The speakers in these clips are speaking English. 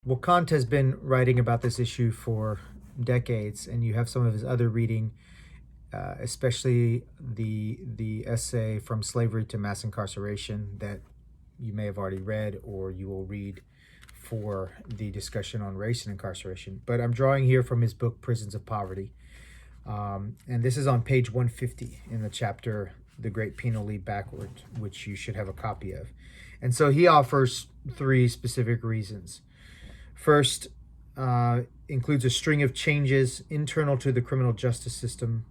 Well, Kant has been writing about this issue for decades, and you have some of his other reading, especially the essay From Slavery to Mass Incarceration that you may have already read or you will read for the discussion on race and incarceration. But I'm drawing here from his book Prisons of Poverty. And this is on page 150 in the chapter The Great Penal Lead Backward, which you should have a copy of. And so he offers three specific reasons. First, includes a string of changes internal to the criminal justice system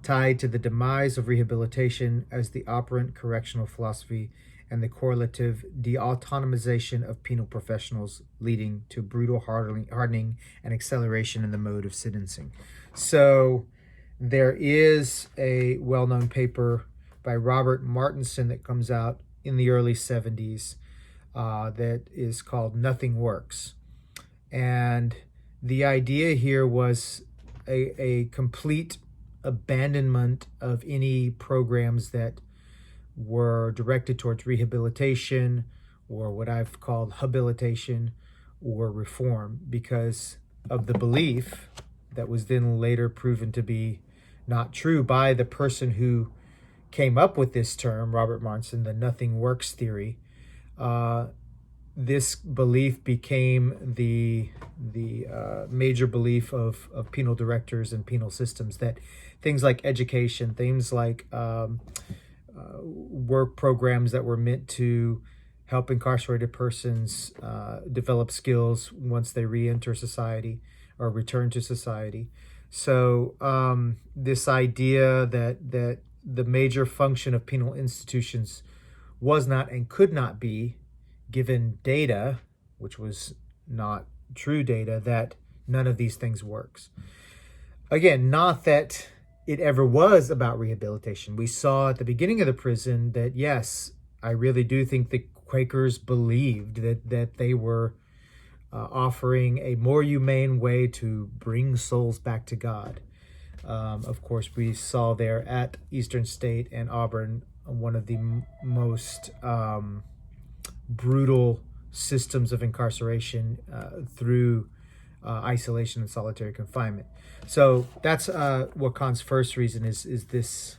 tied to the demise of rehabilitation as the operant correctional philosophy and the correlative de-autonomization of penal professionals, leading to brutal hardening and acceleration in the mode of sentencing. So there is a well-known paper by Robert Martinson that comes out in the early 70s that is called Nothing Works. And the idea here was a complete abandonment of any programs that were directed towards rehabilitation or what I've called habilitation or reform, because of the belief that was then later proven to be not true by the person who came up with this term, Robert Martinson, the nothing works theory. This belief became the major belief of penal directors and penal systems, that things like education, things like work programs that were meant to help incarcerated persons develop skills once they re-enter society or return to society. So this idea that the major function of penal institutions was not and could not be, given data, which was not true data, that none of these things works. Again, not that it ever was about rehabilitation. We saw at the beginning of the prison that, yes, I really do think the Quakers believed that they were offering a more humane way to bring souls back to God. Of course, we saw there at Eastern State and Auburn one of the most brutal systems of incarceration through isolation and solitary confinement. So that's what Kant's first reason is this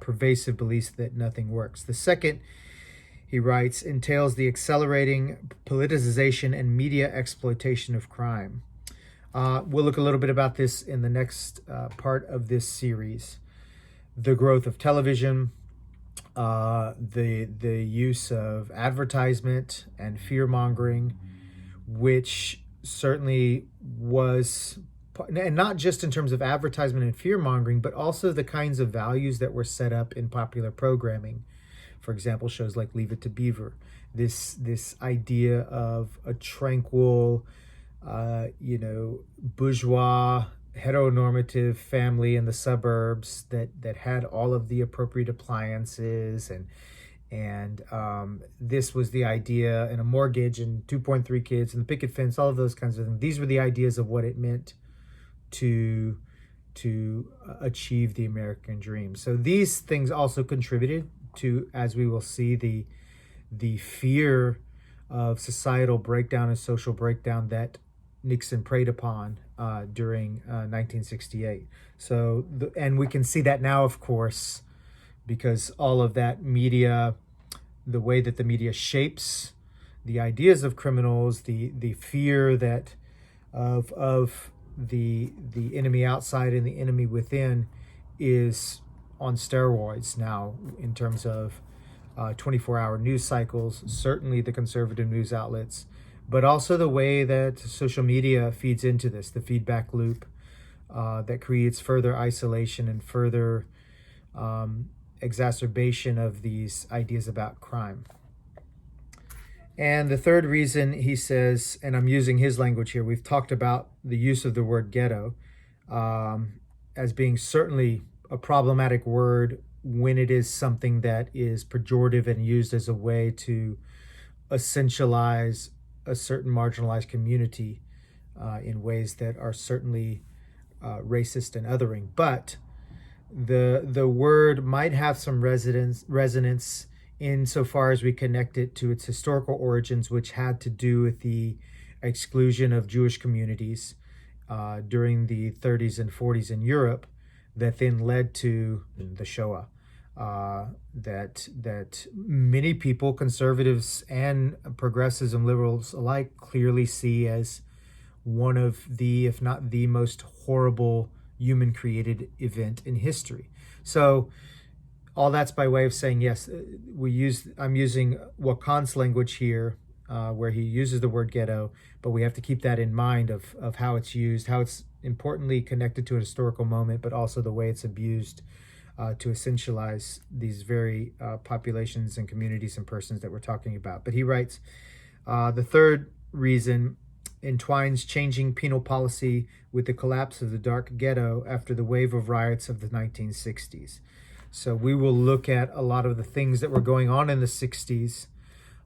pervasive belief that nothing works. The second, he writes, entails the accelerating politicization and media exploitation of crime. We'll look a little bit about this in the next part of this series. The growth of television, the use of advertisement and fear-mongering, which certainly was, and not just in terms of advertisement and fear-mongering, but also the kinds of values that were set up in popular programming. For example, shows like Leave It to Beaver. This idea of a tranquil, bourgeois, heteronormative family in the suburbs that had all of the appropriate appliances, and this was the idea, and a mortgage and 2.3 kids and the picket fence, all of those kinds of things. These were the ideas of what it meant to achieve the American dream. So these things also contributed to, as we will see, the fear of societal breakdown and social breakdown that Nixon preyed upon during 1968. So, and we can see that now, of course, because all of that media, the way that the media shapes the ideas of criminals, the fear that of the enemy outside and the enemy within, is on steroids now in terms of 24-hour news cycles, certainly the conservative news outlets, but also the way that social media feeds into this, the feedback loop that creates further isolation and further exacerbation of these ideas about crime. And the third reason, he says, and I'm using his language here, we've talked about the use of the word ghetto as being certainly a problematic word when it is something that is pejorative and used as a way to essentialize a certain marginalized community in ways that are certainly racist and othering. But the word might have some resonance insofar as we connect it to its historical origins, which had to do with the exclusion of Jewish communities during the 30s and 40s in Europe that then led to the Shoah. That many people, conservatives and progressives and liberals alike, clearly see as one of the, if not the most horrible human-created event in history. So all that's by way of saying, yes, I'm using Wakan's language here, where he uses the word ghetto, but we have to keep that in mind of how it's used, how it's importantly connected to a historical moment, but also the way it's abused to essentialize these very populations and communities and persons that we're talking about. But he writes, the third reason entwines changing penal policy with the collapse of the dark ghetto after the wave of riots of the 1960s. So we will look at a lot of the things that were going on in the 60s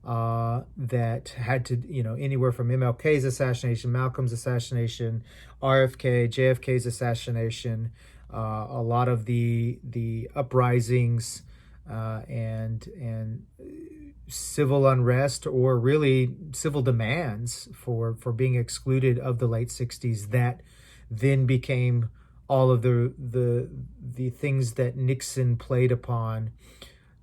that had to, anywhere from MLK's assassination, Malcolm's assassination, RFK, JFK's assassination, a lot of the uprisings and civil unrest, or really civil demands for being excluded of the late 60s, that then became all of the things that Nixon played upon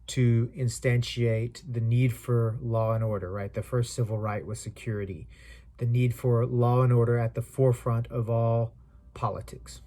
to instantiate the need for law and order, right? The first civil right was security, the need for law and order at the forefront of all politics.